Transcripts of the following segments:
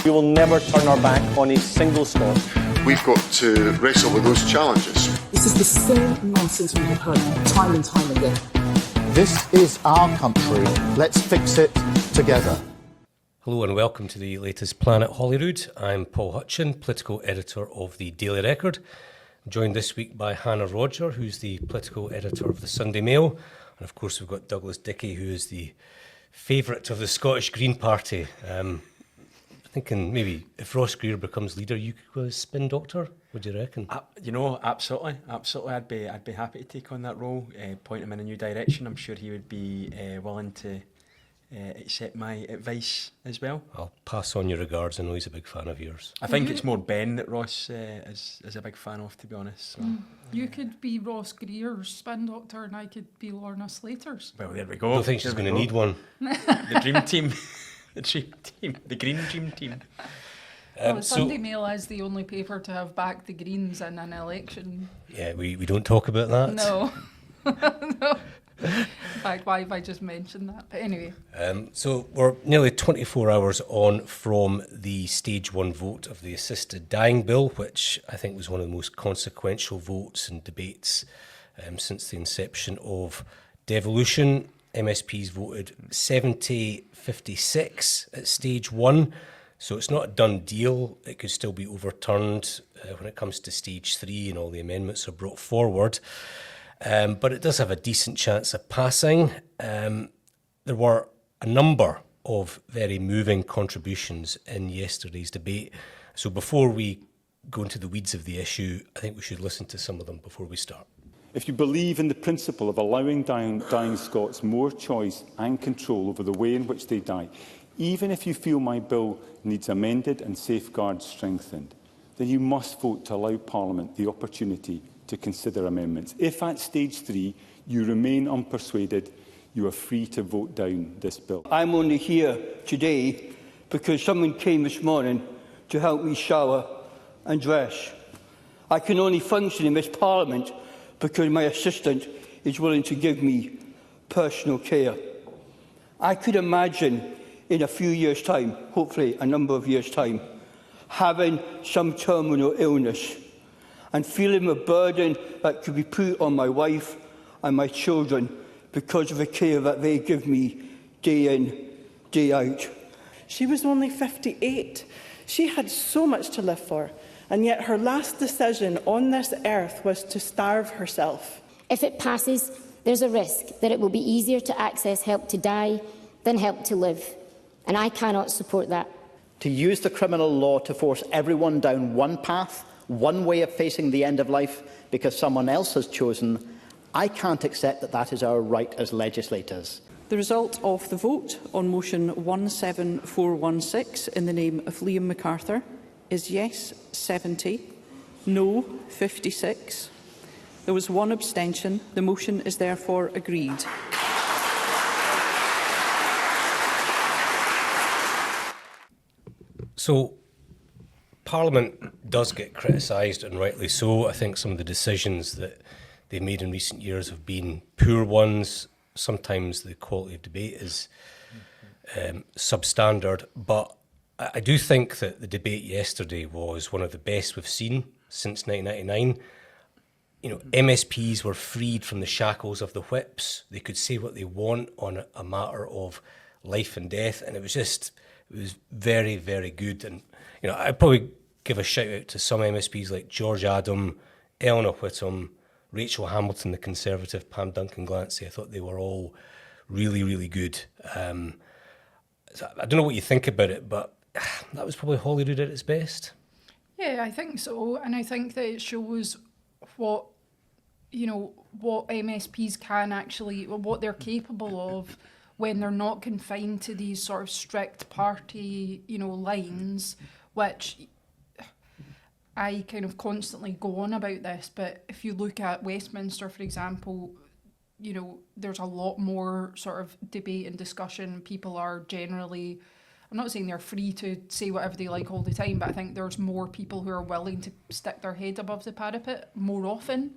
We will never turn our back on a single Scot. We've got to wrestle with those challenges. This is the same nonsense we have heard time and time again. This is our country. Let's fix it together. Hello and welcome to the latest Planet Holyrood. I'm Paul Hutcheon, political editor of the Daily Record. I'm joined this week by Rodger, who's the political editor of the Sunday Mail. And of course we've got Dickie, who is the favourite of the Scottish Green Party. Thinking maybe if Ross Greer becomes leader, you could go as spin doctor. What do you reckon? Absolutely. I'd be happy to take on that role, point him in a new direction. I'm sure he would be willing to accept my advice as well. I'll pass on your regards. I know he's a big fan of yours. I think it's more Ben that Ross is a big fan of, to be honest. So. You could be Ross Greer's spin doctor and I could be Lorna Slater's. Well, there we go. I don't think she's going to need one. The dream team. The dream team. The green dream team. The Sunday Mail is the only paper to have backed the Greens in an election. Yeah, we don't talk about that. No. No. In fact, why have I just mentioned that? But anyway. So we're nearly 24 hours on from the stage one vote of the assisted dying bill, which I think was one of the most consequential votes and debates since the inception of devolution. MSPs voted 70-56 at stage one. So it's not a done deal. It could still be overturned when it comes to stage three and all the amendments are brought forward. But it does have a decent chance of passing. There were a number of very moving contributions in yesterday's debate. So before we go into the weeds of the issue, I think we should listen to some of them before we start. If you believe in the principle of allowing dying Scots more choice and control over the way in which they die, even if you feel my bill needs amended and safeguards strengthened, then you must vote to allow Parliament the opportunity to consider amendments. If at stage three you remain unpersuaded, you are free to vote down this bill. I'm only here today because someone came this morning to help me shower and dress. I can only function in this Parliament because my assistant is willing to give me personal care. I could imagine in a few years' time, hopefully a number of years' time, having some terminal illness and feeling the burden that could be put on my wife and my children because of the care that they give me day in, day out. She was only 58. She had so much to live for, and yet her last decision on this earth was to starve herself. If it passes, there's a risk that it will be easier to access help to die than help to live, and I cannot support that. To use the criminal law to force everyone down one path, one way of facing the end of life because someone else has chosen, I can't accept that that is our right as legislators. The result of the vote on motion 17416 in the name of Liam MacArthur is yes 70, no 56. There was one abstention. The motion is therefore agreed. So Parliament does get criticised, and rightly so. I think some of the decisions that they've made in recent years have been poor ones. Sometimes the quality of debate is substandard, but I do think that the debate yesterday was one of the best we've seen since 1999. You know, MSPs were freed from the shackles of the whips. They could say what they want on a matter of life and death, and it was very, very good. And you know, I'd probably give a shout out to some MSPs like George Adam, Eleanor Whittam, Rachel Hamilton, the Conservative, Pam Duncan-Glancy. I thought they were all really, really good. So I don't know what you think about it, but that was probably Holyrood at its best. Yeah, I think so. And I think that it shows what MSPs can actually, what they're capable of when they're not confined to these sort of strict party, lines, which I kind of constantly go on about this, but if you look at Westminster, for example, there's a lot more sort of debate and discussion. People are generally, I'm not saying they're free to say whatever they like all the time, but I think there's more people who are willing to stick their head above the parapet more often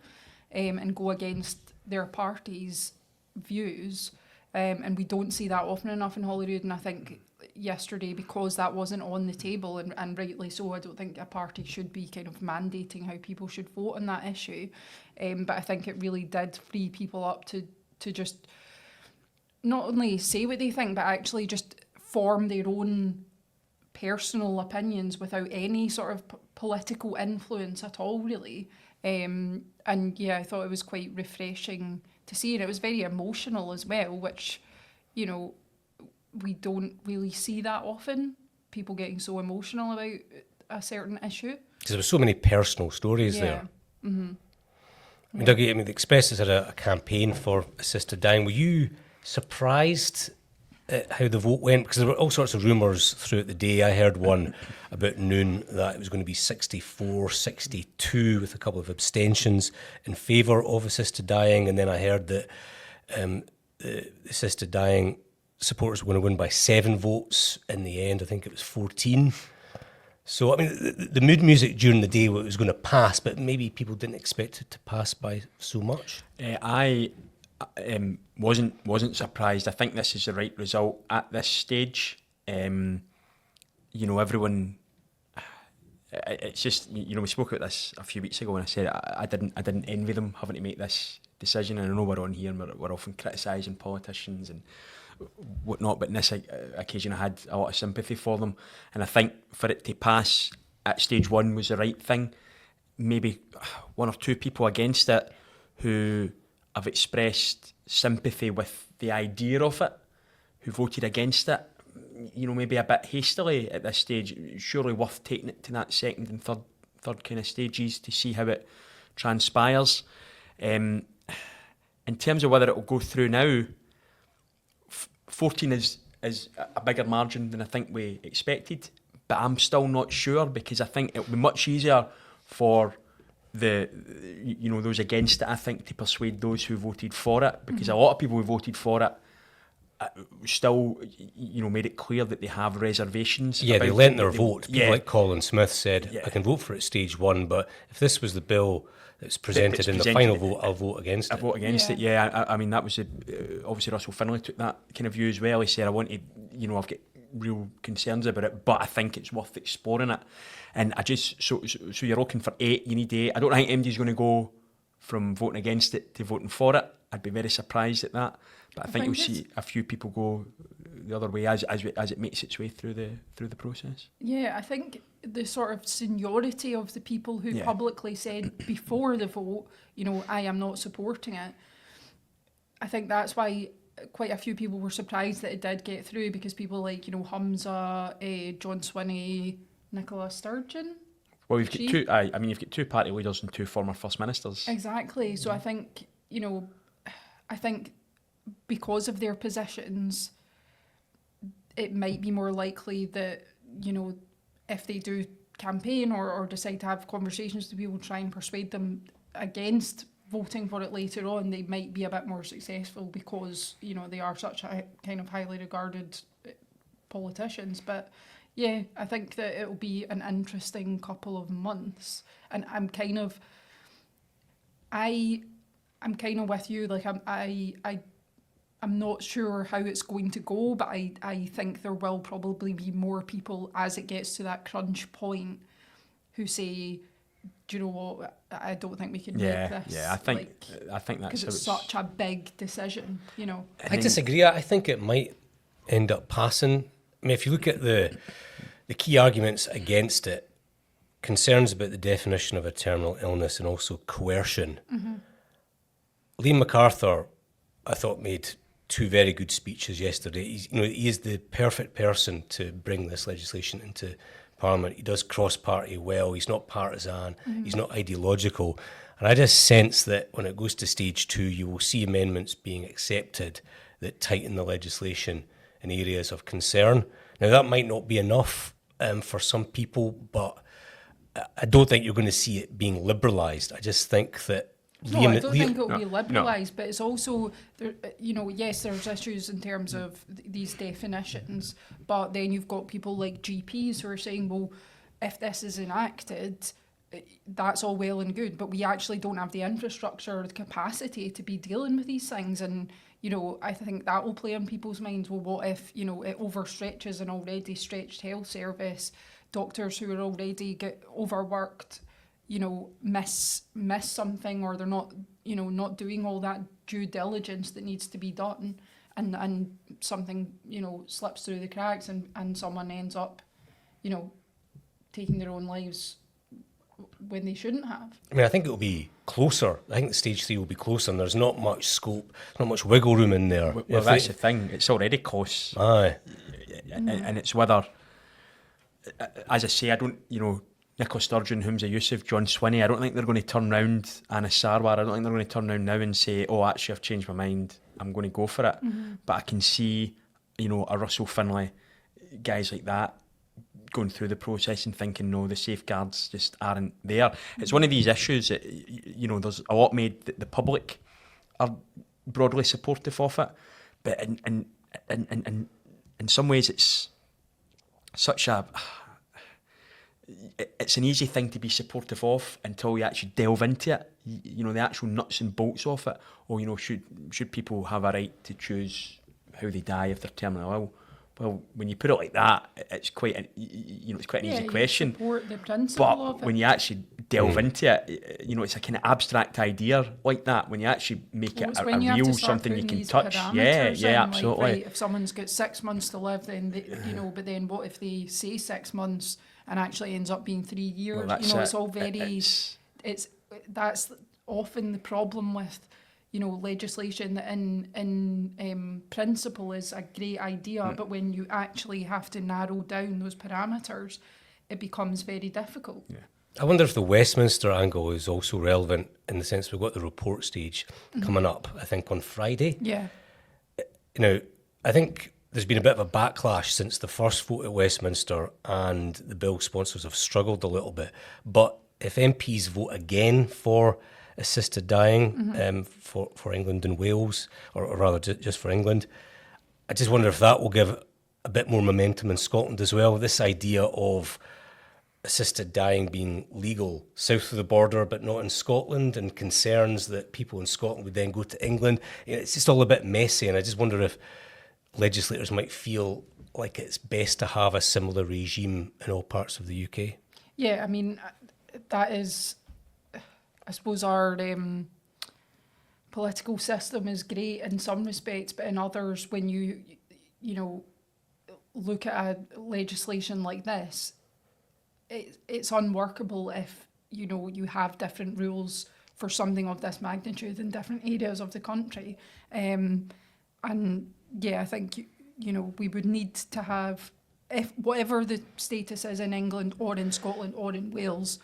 and go against their party's views. And we don't see that often enough in Holyrood, and I think yesterday because that wasn't on the table, and rightly so. I don't think a party should be kind of mandating how people should vote on that issue. But I think it really did free people up to just not only say what they think, but actually just form their own personal opinions without any sort of political influence at all, really. And yeah, I thought it was quite refreshing to see, and it was very emotional as well, which, you know, we don't really see that often, people getting so emotional about a certain issue. Because there were so many personal stories there. Mm-hmm. I mean, Dougie, the Express has had a campaign for assisted dying. Were you surprised at how the vote went? Because there were all sorts of rumours throughout the day. I heard one about noon that it was going to be 64-62 with a couple of abstentions in favour of assisted dying. And then I heard that the assisted dying supporters were going to win by 7 votes. In the end, I think it was 14. So, I mean, the mood music during the day was going to pass, but maybe people didn't expect it to pass by so much. I wasn't surprised. I think this is the right result at this stage. You know, everyone. It's just, you know, we spoke about this a few weeks ago, and I said I didn't envy them having to make this decision. And I know we're on here and we're often criticising politicians and whatnot, but on this occasion I had a lot of sympathy for them, and I think for it to pass at stage 1 was the right thing. Maybe 1 or 2 people against it who have expressed sympathy with the idea of it, who voted against it, you know, maybe a bit hastily at this stage. Surely worth taking it to that second and third kind of stages to see how it transpires. In terms of whether it will go through now, 14 is a bigger margin than I think we expected, but I'm still not sure, because I think it'll be much easier for those against it, I think, to persuade those who voted for it, because a lot of people who voted for it still, you know, made it clear that they have reservations. Yeah, they lent their vote. People like Colin Smith said, I can vote for it stage 1, but if this was the bill that's presented in the final vote, I'll vote against it. I vote against it, yeah. I mean, that was obviously Russell Finlay took that kind of view as well. He said, I've got real concerns about it, but I think it's worth exploring it. And I just, so you're looking for 8, you need 8. I don't think MD's going to go from voting against it to voting for it. I'd be very surprised at that. But I think you'll see a few people go the other way as it makes its way through the process. Yeah, I think the sort of seniority of the people who publicly said before the vote, you know, I am not supporting it. I think that's why quite a few people were surprised that it did get through, because people like, you know, Humza, John Swinney, Nicola Sturgeon. Well, you've got 2 party leaders and 2 former First Ministers. Exactly. So I think, you know, because of their positions, it might be more likely that, you know, if they do campaign or decide to have conversations with people, try and persuade them against voting for it later on, they might be a bit more successful, because, you know, they are such a kind of highly regarded politicians. But yeah, I think that it'll be an interesting couple of months, and I'm kind of with you. Like, I'm not sure how it's going to go, but I think there will probably be more people as it gets to that crunch point who say, do you know what, I don't think we can make this. Yeah, I think that's because it's such a big decision, you know. I disagree. I think it might end up passing. I mean, if you look at the key arguments against it, concerns about the definition of a terminal illness and also coercion. Liam MacArthur, I thought, made 2 very good speeches yesterday. He is the perfect person to bring this legislation into Parliament. He does cross-party well. He's not partisan. He's not ideological. And I just sense that when it goes to stage 2, you will see amendments being accepted that tighten the legislation in areas of concern. Now, that might not be enough for some people, but I don't think you're going to see it being liberalised. I just think that I don't think it'll be liberalised, but it's also, you know, yes, there's issues in terms of these definitions, but then you've got people like GPs who are saying, well, if this is enacted, that's all well and good, but we actually don't have the infrastructure or the capacity to be dealing with these things. And, you know, I think that will play on people's minds. Well, what if, you know, it overstretches an already stretched health service? Doctors who are already get overworked, you know, miss something, or they're not, you know, not doing all that due diligence that needs to be done, and something, you know, slips through the cracks, and someone ends up, you know, taking their own lives when they shouldn't have. I mean, I think it'll be closer. I think stage 3 will be closer, and there's not much scope, not much wiggle room in there. Well, that's the thing. It's already close. Aye. And it's whether, as I say, I don't, you know, Nicola Sturgeon, Humza Yousaf, John Swinney, I don't think they're going to turn round, Anna Sarwar, I don't think they're going to turn round now and say, oh, actually, I've changed my mind, I'm going to go for it. But I can see, you know, a Russell Finlay, guys like that, going through the process and thinking, no, the safeguards just aren't there. It's one of these issues that, you know, there's a lot made that the public are broadly supportive of it, but in some ways it's such a... It's an easy thing to be supportive of until you actually delve into it, you know, the actual nuts and bolts of it. Or, you know, should people have a right to choose how they die if they're terminally ill? Well, when you put it like that, it's quite an easy question. Support the principle but of it. when you actually delve into it, you know, it's a kind of abstract idea like that. When you actually make it a real something you can touch, yeah, absolutely. Like, right, if someone's got 6 months to live, then they, you know, but then what if they say 6 months and actually ends up being 3 years? Well, you know, it's all very. That's often the problem with, you know, legislation that in principle is a great idea, but when you actually have to narrow down those parameters, it becomes very difficult. Yeah. I wonder if the Westminster angle is also relevant in the sense we've got the report stage coming up, I think, on Friday. Yeah. You know, I think there's been a bit of a backlash since the first vote at Westminster, and the bill sponsors have struggled a little bit. But if MPs vote again for assisted dying for England and Wales, or rather just for England, I just wonder if that will give a bit more momentum in Scotland as well. This idea of assisted dying being legal south of the border but not in Scotland, and concerns that people in Scotland would then go to England. You know, it's just all a bit messy, and I just wonder if legislators might feel like it's best to have a similar regime in all parts of the UK. Yeah, I mean, that is... I suppose our political system is great in some respects, but in others, when you know, look at a legislation like this, it's unworkable if, you know, you have different rules for something of this magnitude in different areas of the country. And yeah, I think, you know, we would need to have, if whatever the status is in England or in Scotland or in Wales,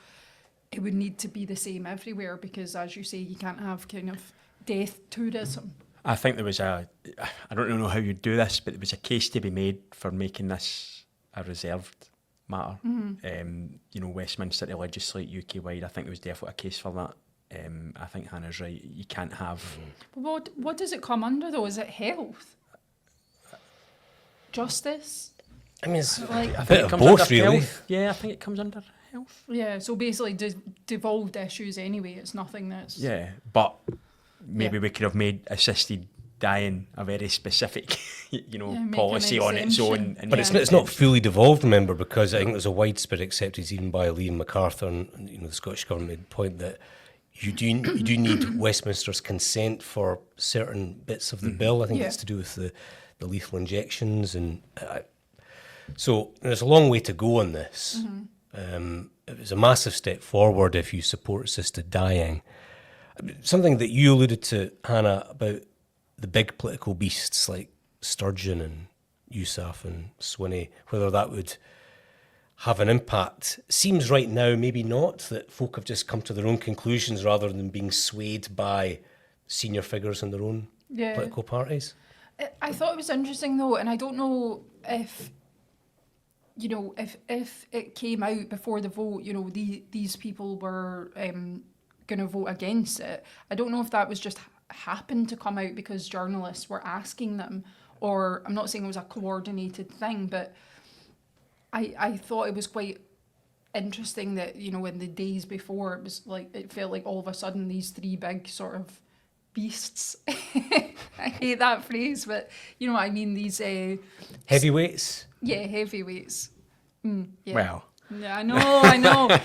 it would need to be the same everywhere, because, as you say, you can't have kind of death tourism. I think there was I don't know how you'd do this, but there was a case to be made for making this a reserved matter. You know, Westminster to legislate UK-wide, I think there was definitely a case for that. I think Hannah's right. You can't have... What does it come under, though? Is it health? Justice? I mean, it's like, a bit of both, really. Health. Yeah, I think it comes under health. Yeah, so basically devolved issues anyway. It's nothing that's... Yeah, but maybe we could have made assisted dying a very specific, you know, policy on its own. But it's not fully devolved, remember, because I think there's a widespread acceptance even by Liam MacArthur and, you know, the Scottish Government made the point that you do need Westminster's consent for certain bits of the bill. I think it's to do with the lethal injections, and so there's a long way to go on this. It was a massive step forward if you support assisted dying. Something that you alluded to, Hannah, about the big political beasts like Sturgeon and Yousaf and Swinney, whether that would have an impact. Seems right now maybe not, that folk have just come to their own conclusions rather than being swayed by senior figures in their own political parties. I thought it was interesting, though, and I don't know if... You know, if it came out before the vote, you know, these people were going to vote against it. I don't know if that was just happened to come out because journalists were asking them, or I'm not saying it was a coordinated thing, but I thought it was quite interesting that, you know, in the days before, it was like, it felt like all of a sudden these three big sort of beasts. I hate that phrase, but you know what I mean. These heavyweights. Yeah, heavyweights. Yeah. Well, yeah, I know.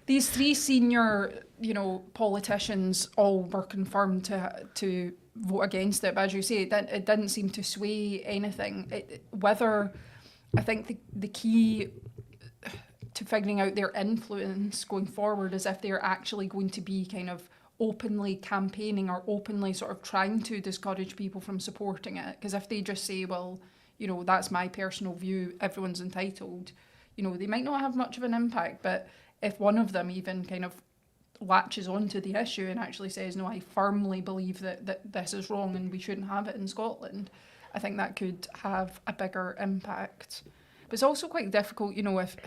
These three senior, politicians all were confirmed to vote against it. But as you say, it didn't seem to sway anything. I think the key to figuring out their influence going forward is if they're actually going to be kind of openly campaigning or openly sort of trying to discourage people from supporting it. Because if they just say, well, that's my personal view, everyone's entitled, they might not have much of an impact. But if one of them even kind of latches onto the issue and actually says, no, I firmly believe that this is wrong and we shouldn't have it in Scotland, I think that could have a bigger impact. But it's also quite difficult, if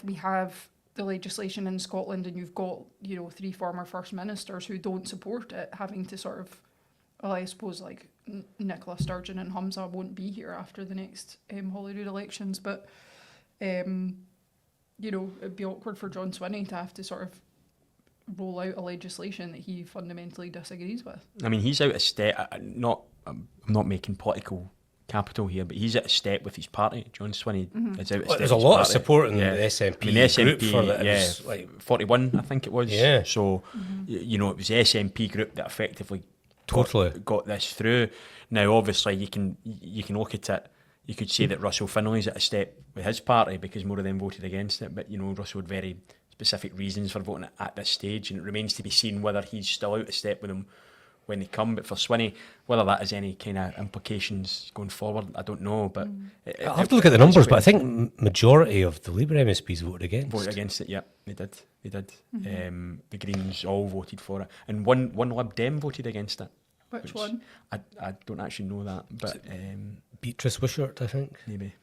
we have the legislation in Scotland and you've got, 3 former First Ministers who don't support it, having to sort of, well, I suppose like Nicola Sturgeon and Humza won't be here after the next Holyrood elections, but, it'd be awkward for John Swinney to have to sort of roll out a legislation that he fundamentally disagrees with. I mean, he's out of step. I'm not making political capital here, but he's out of step with his party. John Swinney is out of step. There's a lot of support in the SNP group for that. Yeah, It was like 41, I think it was. Yeah. So, it was the SNP group that effectively got this through. Now, obviously, you can look at it. You could say that Russell Finlay's at a step with his party because more of them voted against it. But, Russell had very specific reasons for voting at this stage, and it remains to be seen whether he's still out of step with them when they come. But for Swinney, whether that has any kind of implications going forward, I don't know. But I'll have to look at the numbers, but I think majority of the Labour MSPs voted against. it. Yeah, they did. The Greens all voted for it, and one Lib Dem voted against it. Which one? I don't actually know that, but Beatrice Wishart, I think. Maybe.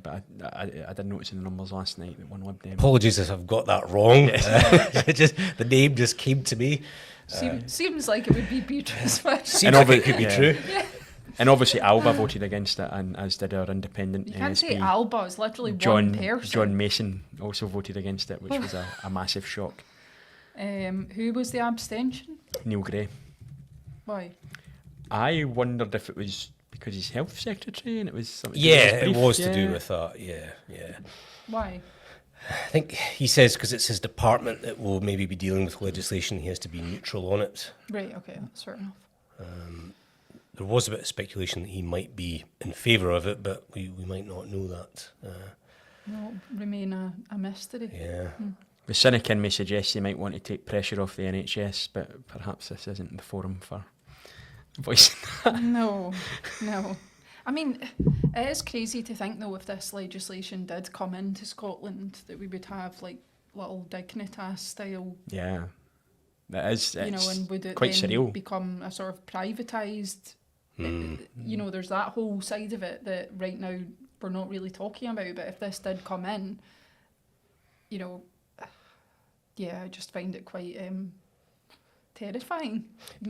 But I did notice in the numbers last night that one Lib Dem. Apologies if I've got that wrong. The name just came to me. Seems like it would be Beatrice Wishart. Seems like it could be true. Yeah. And obviously Alba voted against it, and as did our independent You can't MSP. say Alba, it's literally one person. John Mason also voted against it, which was a massive shock. Who was the abstention? Neil Gray. Why? I wondered if it was because he's health secretary and it was something. It was to do with that. Yeah. Why? I think he says because it's his department that will maybe be dealing with legislation. He has to be neutral on it. Right. Okay, that's fair enough. There was a bit of speculation that he might be in favour of it, but we might not know that. It'll remain a mystery. Yeah. The cynic in me suggests he might want to take pressure off the NHS, but perhaps this isn't the forum for voicing that. No. I mean, it is crazy to think, though, if this legislation did come into Scotland, that we would have, like, little Dignitas style. Yeah. It is. It's and would it quite then surreal. become a sort of privatised... there's that whole side of it that right now we're not really talking about, but if this did come in, I just find it quite terrifying.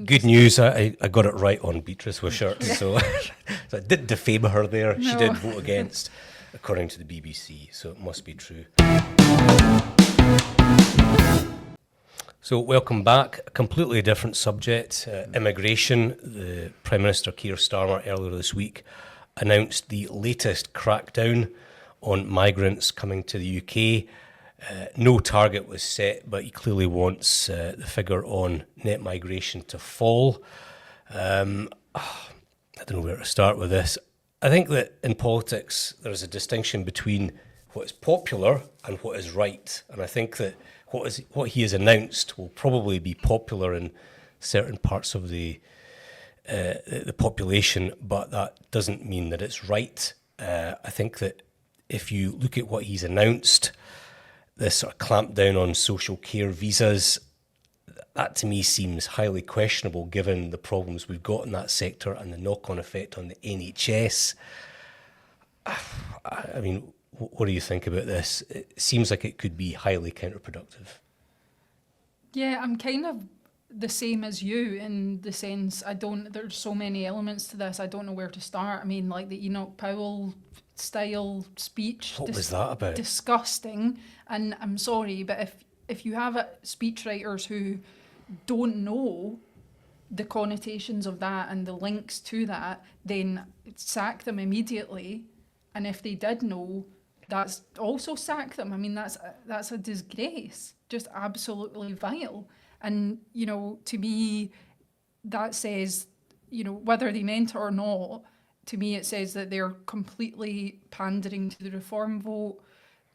Good news, I got it right on Beatrice Wishart, so I didn't defame her there. No. She did vote against, according to the BBC, so it must be true. So welcome back. A completely different subject, immigration. The Prime Minister Keir Starmer earlier this week announced the latest crackdown on migrants coming to the UK. No target was set, but he clearly wants the figure on net migration to fall. I don't know where to start with this. I think that in politics there is a distinction between what is popular and what is right, and I think that what he has announced will probably be popular in certain parts of the population, but that doesn't mean that it's right. I think that if you look at what he's announced, this sort of clampdown on social care visas, that to me seems highly questionable given the problems we've got in that sector and the knock-on effect on the NHS. I mean, what do you think about this? It seems like it could be highly counterproductive. Yeah, I'm kind of the same as you in the sense there's so many elements to this, I don't know where to start. I mean, like the Enoch Powell style speech. What was that about? Disgusting. And I'm sorry, but if you have speechwriters who don't know the connotations of that and the links to that, then sack them immediately. And if they did know, that's also sack them. I mean, that's a disgrace, just absolutely vile. And, you know, to me, that says, you know, whether they meant it or not, to me it says that they're completely pandering to the reform vote.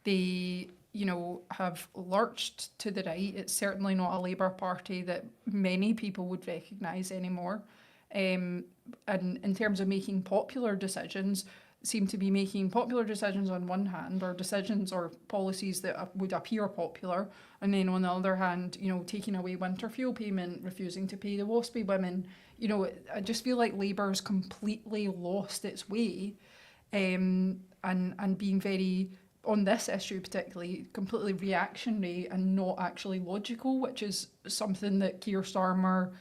They, you know, have lurched to the right. It's certainly not a Labour Party that many people would recognise anymore. And in terms of making popular decisions, seem to be making popular decisions on one hand, or decisions or policies that would appear popular, and then on the other hand, you know, taking away winter fuel payment, refusing to pay the WASPy women. You know, I just feel like Labour's completely lost its way, and being very, on this issue particularly, completely reactionary and not actually logical, which is something that Keir Starmer,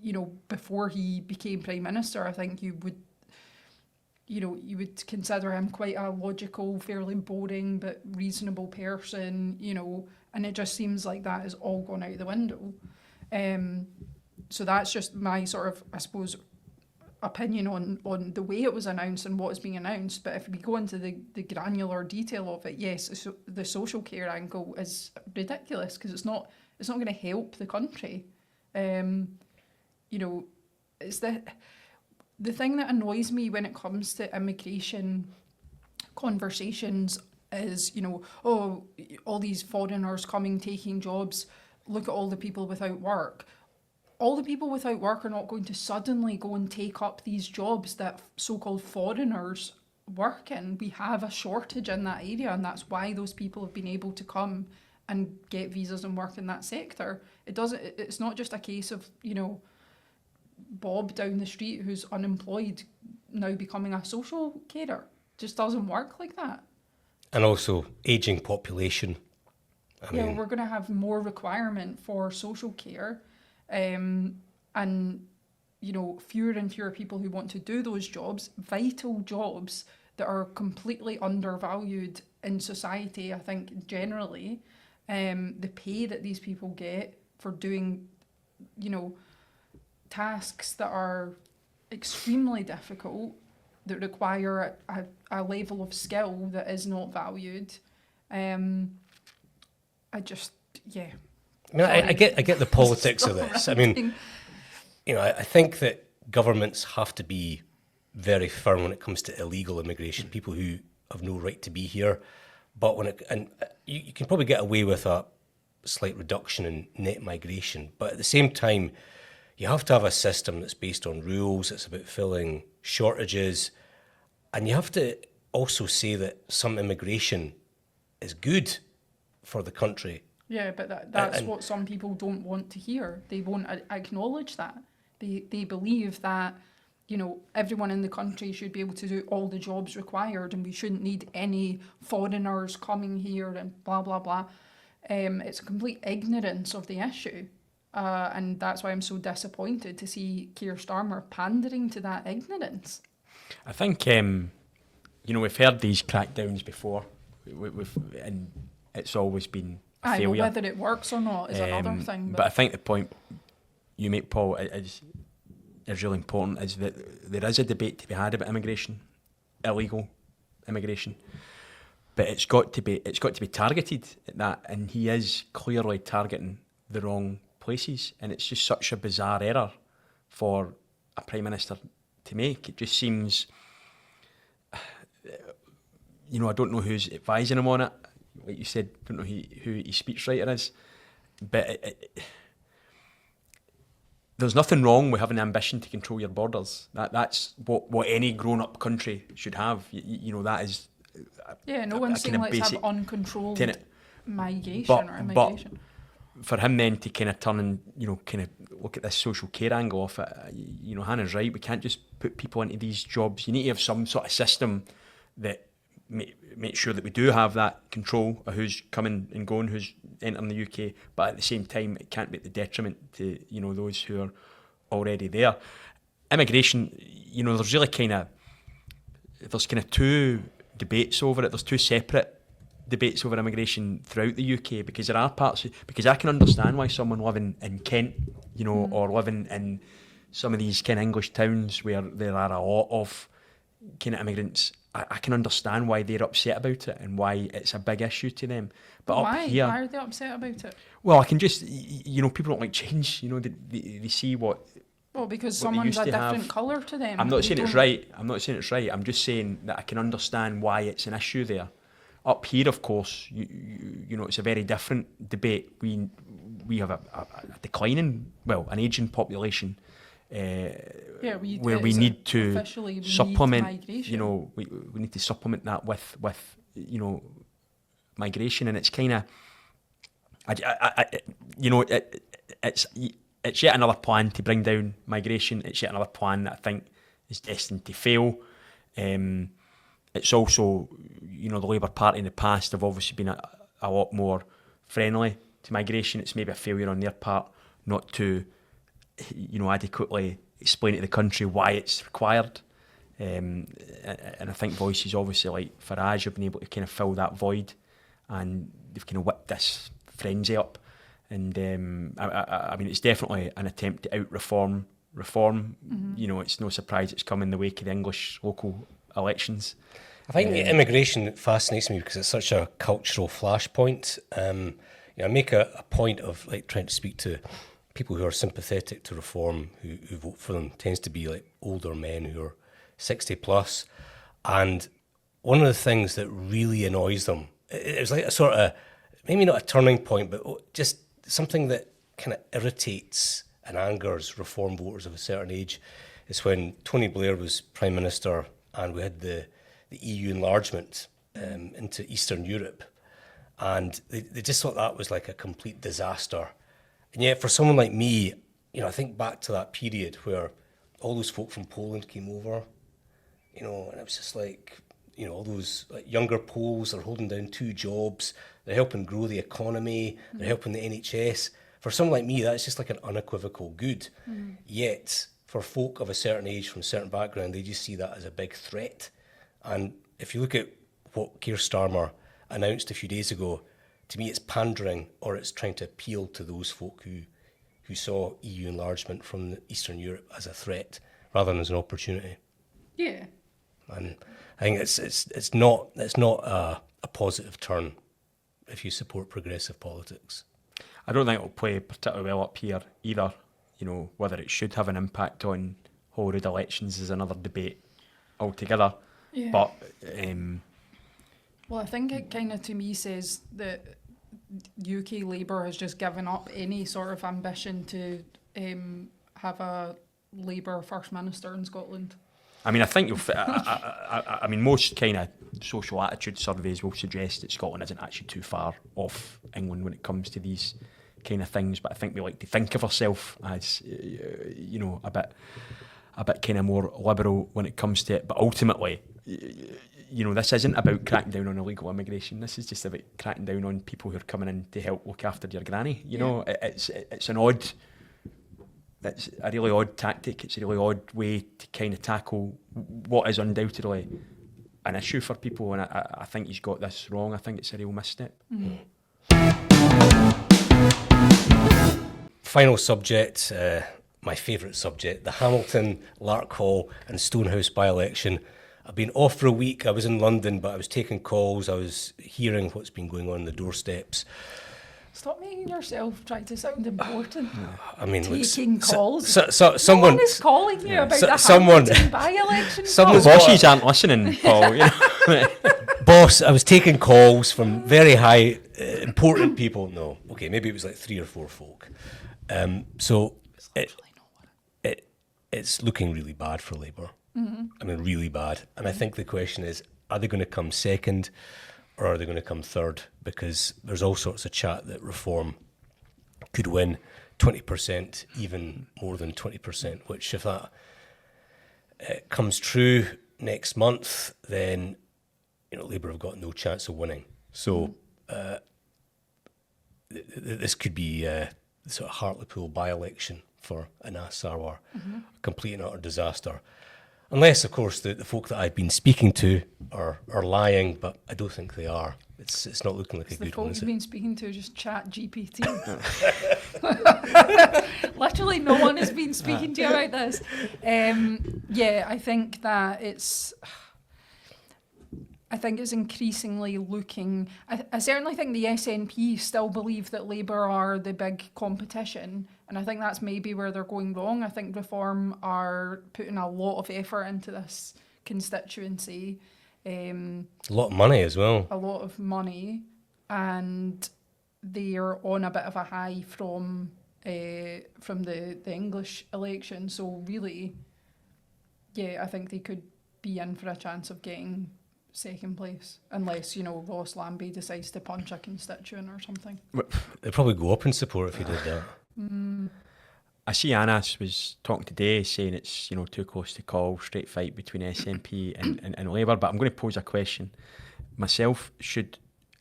you know, before he became Prime Minister, I think you would consider him quite a logical, fairly boring but reasonable person, you know, and it just seems like that has all gone out the window. So that's just my sort of, I suppose, opinion on the way it was announced and what is being announced. But if we go into the granular detail of it, yes, the social care angle is ridiculous because it's not going to help the country. You know, it's the thing that annoys me when it comes to immigration conversations is, you know, oh, all these foreigners coming, taking jobs, look at all the people without work. All the people without work are not going to suddenly go and take up these jobs that so-called foreigners work in. We have a shortage in that area, and that's why those people have been able to come and get visas and work in that sector. It's not just a case of, you know, Bob down the street who's unemployed now becoming a social carer. Just doesn't work like that. And also ageing population. I mean, we're going to have more requirement for social care, and you know, fewer and fewer people who want to do those jobs, vital jobs that are completely undervalued in society. I think generally, the pay that these people get for doing, you know, tasks that are extremely difficult, that require a level of skill that is not valued. I get the politics of this. I mean, you know, I think that governments have to be very firm when it comes to illegal immigration, people who have no right to be here. But you can probably get away with a slight reduction in net migration, but at the same time, you have to have a system that's based on rules. It's about filling shortages. And you have to also say that some immigration is good for the country. Yeah, but that's what some people don't want to hear. They won't acknowledge that. They believe that, you know, everyone in the country should be able to do all the jobs required and we shouldn't need any foreigners coming here and blah, blah, blah. It's a complete ignorance of the issue. And that's why I'm so disappointed to see Keir Starmer pandering to that ignorance. I think, you know, we've heard these crackdowns before, and it's always been a failure. Well, whether it works or not is another thing. But I think the point you make, Paul, is really important, is that there is a debate to be had about immigration, illegal immigration, but it's got to be targeted at that, and he is clearly targeting the wrong places, and it's just such a bizarre error for a Prime Minister to make. It just seems, you know, I don't know who's advising him on it. Like you said, I don't know who his speechwriter is, but there's nothing wrong with having the ambition to control your borders. That's what any grown-up country should have. You know, that is. No one's saying let's have uncontrolled migration or immigration. But for him then to kind of turn and, you know, kind of look at this social care angle of it, you know, Hannah's right, we can't just put people into these jobs. You need to have some sort of system that make sure that we do have that control of who's coming and going, who's entering the UK, but at the same time, it can't be at the detriment to, you know, those who are already there. Immigration, you know, there's kind of two debates over it. There's two separate debates over immigration throughout the UK, because there are parts, because I can understand why someone living in Kent, you know, or living in some of these kind of English towns where there are a lot of kind of immigrants, I can understand why they're upset about it and why it's a big issue to them. But why? up here, Why are they upset about it? well, I can just, you know, people don't like change. You know, they see what. Well, because what they someone's used a to different have. colour to them. I'm not They saying it's don't- right. I'm not saying it's right. I'm just saying that I can understand why it's an issue there. Up here, of course, you know, it's a very different debate. We have a declining, well, an ageing population. Yeah, where we need to officially we supplement, need migration. you know, we need to supplement that with you know, migration, and it's kind of, you know, it's yet another plan to bring down migration. It's yet another plan that I think is destined to fail. It's also, you know, the Labour Party in the past have obviously been a lot more friendly to migration. It's maybe a failure on their part not to, you know, adequately explain to the country why it's required. And I think voices obviously like Farage have been able to kind of fill that void, and they've kind of whipped this frenzy up. And I mean, it's definitely an attempt to out-reform reform. You know, it's no surprise it's come in the wake of the English local elections. I think immigration fascinates me because it's such a cultural flashpoint. You know, I make a point of like trying to speak to people who are sympathetic to reform, who vote for them. Tends to be like older men who are 60 plus. And one of the things that really annoys them, it was like a sort of, maybe not a turning point, but just something that kind of irritates and angers reform voters of a certain age, is when Tony Blair was Prime Minister and we had the EU enlargement into Eastern Europe. And they just thought that was like a complete disaster. And yet for someone like me, you know, I think back to that period where all those folk from Poland came over, you know, and it was just like, you know, all those like younger Poles are holding down 2 jobs, they're helping grow the economy, they're helping the NHS. For someone like me, that's just like an unequivocal good. Yet for folk of a certain age from a certain background, they just see that as a big threat. And if you look at what Keir Starmer announced a few days ago, to me it's pandering, or it's trying to appeal to those folk who saw EU enlargement from Eastern Europe as a threat rather than as an opportunity. Yeah. And I think it's not a positive turn if you support progressive politics. I don't think it'll play particularly well up here either. You know, whether it should have an impact on Holyrood elections is another debate altogether. Yeah. But Well, I think it kind of to me says that UK Labour has just given up any sort of ambition to have a Labour First Minister in Scotland. I mean, I think you'll. I mean, most kind of social attitude surveys will suggest that Scotland isn't actually too far off England when it comes to these kind of things. But I think we like to think of ourselves as, you know, a bit kind of more liberal when it comes to it. But ultimately, you know, this isn't about cracking down on illegal immigration. This is just about cracking down on people who are coming in to help look after your granny. You know, it's an odd. It's a really odd tactic. It's a really odd way to kind of tackle what is undoubtedly an issue for people. And I think he's got this wrong. I think it's a real misstep. Final subject, my favourite subject, the Hamilton, Larkhall and Stonehouse by-election. I've been off for a week. I was in London, but I was taking calls. I was hearing what's been going on the doorsteps. Stop making yourself try to sound important. I mean, Taking calls. Someone No one is calling you about the someone- Hamilton by-election. someone's Paul. Bosses aren't listening, Paul. You know? Boss, I was taking calls from very high, important people. No, okay, maybe it was like 3 or 4 folk. So it's looking really bad for Labour. I mean, really bad. And I think the question is, are they going to come second or are they going to come third? Because there's all sorts of chat that reform could win 20%, even more than 20%, which if that comes true next month, then, you know, Labour have got no chance of winning. So this could be a sort of Hartlepool by-election for Anas Sarwar, a complete and utter disaster. Unless, of course, the folk that I've been speaking to are lying, but I don't think they are. It's not looking like a good one, The folk is you've it? been speaking to just chat GPT. Literally no one has been speaking to you about this. I think that it's increasingly looking... I certainly think the SNP still believe that Labour are the big competition, and I think that's maybe where they're going wrong. I think Reform are putting a lot of effort into this constituency. A lot of money as well. A lot of money, and they're on a bit of a high from the English election. So really, I think they could be in for a chance of getting second place, unless, Ross Lambie decides to punch a constituent or something. They'd probably go up in support if he did that. I see Anas was talking today saying it's too close to call, straight fight between SNP and Labour. But I'm going to pose a question myself: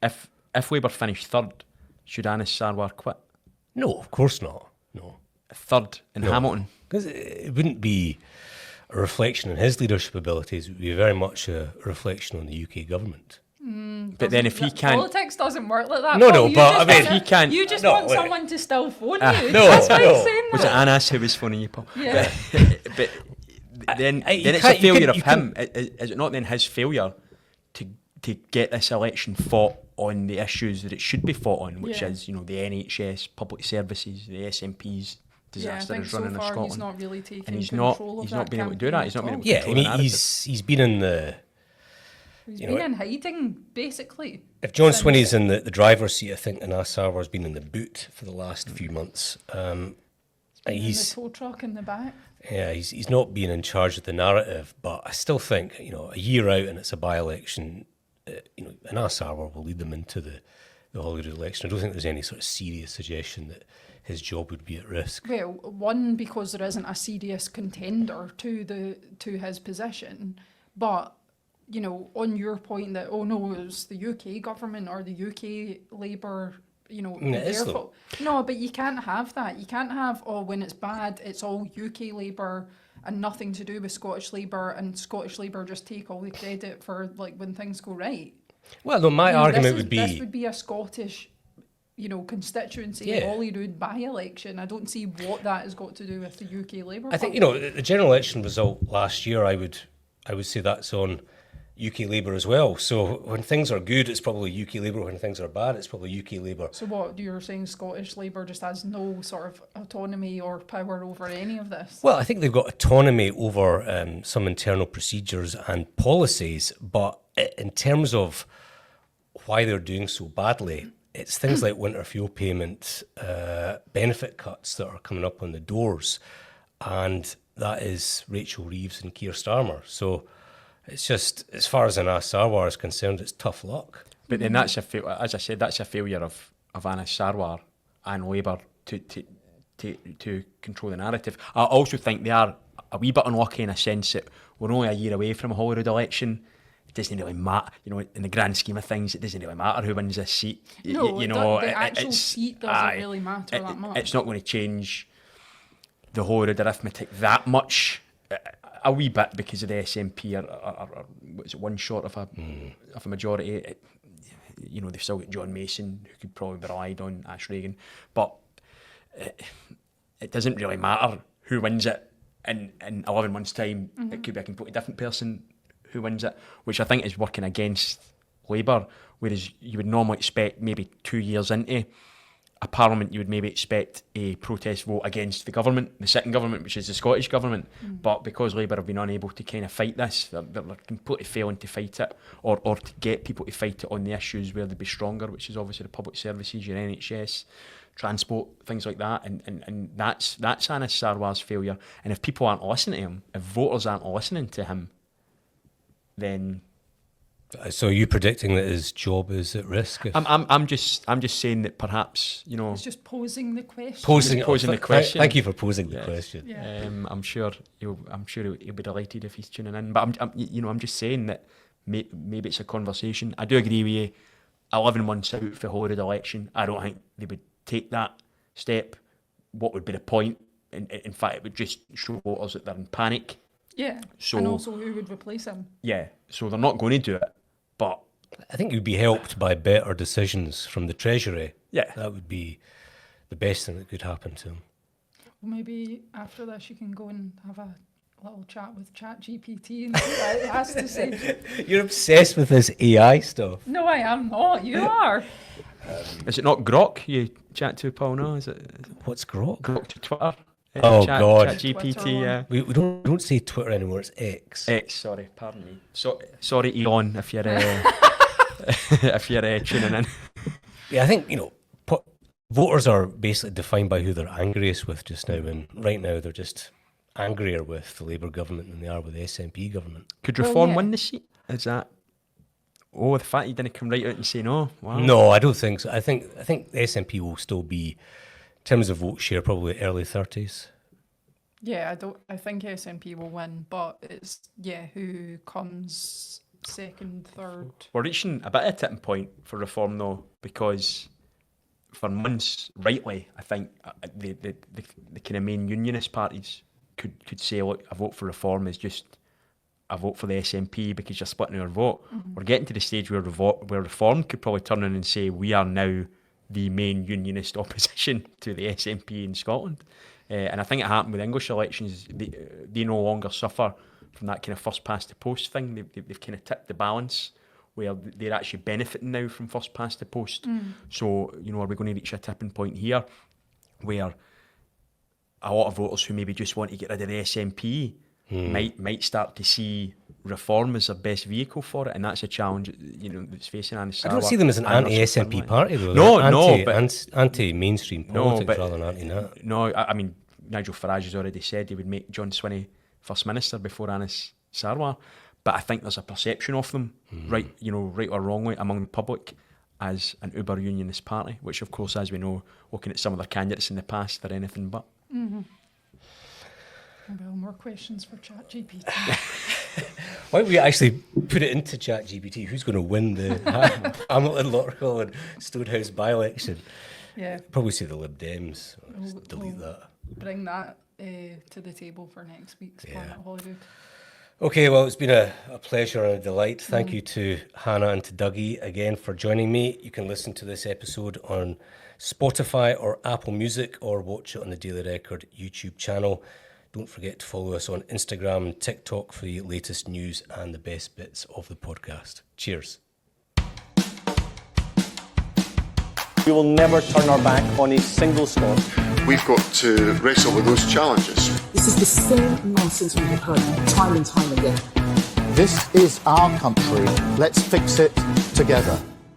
if Labour finish third, should Anas Sarwar quit? No, of course not. No, third in Hamilton, because it wouldn't be a reflection on his leadership abilities. It would be very much a reflection on the UK government. But then if he can't... Politics doesn't work like that. No, but if he can't... You just want someone to still phone you. No, That's why I'm saying Was that. it Anas who was phoning you, Paul? Yeah. But then it's a failure of him. Is it not then his failure to get this election fought on the issues that it should be fought on, which is, the NHS, public services, the SNP's disaster is running in Scotland. He's not really taking and he's control not of that been able to do that. He's not been able to control the narrative. he's been in the... He's been in hiding, basically. If John Swinney's in the driver's seat, I think Anas Sarwar's been in the boot for the last few months. He's in the tow truck in the back. Yeah, he's not being in charge of the narrative, but I still think, a year out and it's a by-election, Anas Sarwar will lead them into the Holyrood election. I don't think there's any sort of serious suggestion that his job would be at risk. Well, one, because there isn't a serious contender to his position, but on your point that, oh no, it was the UK government or the UK Labour, their fault. No, but you can't have that. You can't have, when it's bad, it's all UK Labour and nothing to do with Scottish Labour, and Scottish Labour just take all the credit for when things go right. Well, no, my argument would be... This would be a Scottish, constituency, Holyrood by-election. I don't see what that has got to do with the UK Labour Party. I think, the general election result last year, I would say that's on UK Labour as well. So when things are good, it's probably UK Labour. When things are bad, it's probably UK Labour. So what, you're saying Scottish Labour just has no sort of autonomy or power over any of this? Well, I think they've got autonomy over some internal procedures and policies, but in terms of why they're doing so badly, it's things like winter fuel payment, benefit cuts that are coming up on the doors, and that is Rachel Reeves and Keir Starmer. So it's just, as far as Anas Sarwar is concerned, it's tough luck. But then that's as I said, that's a failure of Anas Sarwar and Labour to control the narrative. I also think they are a wee bit unlucky in a sense that we're only a year away from a Holyrood election. It doesn't really matter, in the grand scheme of things, it doesn't really matter who wins this seat. No, the actual seat doesn't really matter that much. It's not going to change the Holyrood arithmetic that much. A wee bit, because of the SNP are one short of a majority. They've still got John Mason, who could probably be relied on, Ash Reagan, but it doesn't really matter who wins it in 11 months' time. Mm-hmm. It could be a completely different person who wins it, which I think is working against Labour, whereas you would normally expect maybe 2 years into a parliament, you would maybe expect a protest vote against the government, the sitting government, which is the Scottish government. But because Labour have been unable to kind of fight this, they're completely failing to fight it, or to get people to fight it on the issues where they'd be stronger, which is obviously the public services, your NHS, transport, things like that. And that's Anas Sarwar's failure. And if people aren't listening to him, if voters aren't listening to him, then... So are you predicting that his job is at risk? I'm just saying that perhaps, It's just posing the question. Posing the question. Thank you for posing the question. Yeah. I'm sure he'll be delighted if he's tuning in. But I'm just saying that maybe it's a conversation. I do agree with you. 11 months out for Holyrood election, I don't think they would take that step. What would be the point? In fact, it would just show voters that they're in panic. Yeah, So- and also who would replace him? Yeah, so they're not going to do it, but I think you'd be helped by better decisions from the Treasury. Yeah. That would be the best thing that could happen to him. Well, maybe after this you can go and have a little chat with ChatGPT and see what it has to say. You're obsessed with this AI stuff. No, I am not. You are. is it not Grok you chat to, Paul? No, is it What's Grok? Grok to Twitter? Oh, God. ChatGPT, yeah. We don't say Twitter anymore, it's X. X, sorry, pardon me. Sorry, Elon, if you're if you're tuning in. Yeah, I think, voters are basically defined by who they're angriest with just now, and right now they're just angrier with the Labour government than they are with the SNP government. Could Reform win the seat? Is that... Oh, the fact you didn't come right out and say no? Wow. No, I don't think so. I think the SNP will still be, in terms of vote share, probably early 30s. Yeah, I think SNP will win, but it's who comes second, third. We're reaching a bit of a tipping point for Reform though, because for months, rightly, I think the kind of main unionist parties could say, look, a vote for Reform is just a vote for the SNP because you're splitting our vote. We're getting to the stage where Reform could probably turn in and say we are now the main unionist opposition to the SNP in Scotland. And I think it happened with English elections. They no longer suffer from that kind of first past the post thing. They've kind of tipped the balance where they're actually benefiting now from first past the post. So, are we going to reach a tipping point here where a lot of voters who maybe just want to get rid of the SNP might start to see Reform as their best vehicle for it, and that's a challenge that's facing Anna Sarwar. I don't see them as an anti-SNP party though. But anti-mainstream politics rather than anti-that. No, I mean Nigel Farage has already said he would make John Swinney First Minister before Anis Sarwar, but I think there's a perception of them, right or wrongly, among the public as an uber unionist party, which of course, as we know, looking at some of their candidates in the past, they're anything but. Well, more questions for ChatGPT. Why don't we actually put it into ChatGPT? Who's going to win the Hamilton, Larkhall and Stonehouse by-election? Yeah. Probably say the Lib Dems. Just delete that. Bring that to the table for next week's plan at Holyrood. Okay, well, it's been a pleasure and a delight. Thank you to Hannah and to Dougie again for joining me. You can listen to this episode on Spotify or Apple Music or watch it on the Daily Record YouTube channel. Don't forget to follow us on Instagram and TikTok for the latest news and the best bits of the podcast. Cheers. We will never turn our back on a single Scot. We've got to wrestle with those challenges. This is the same nonsense we have heard time and time again. This is our country. Let's fix it together.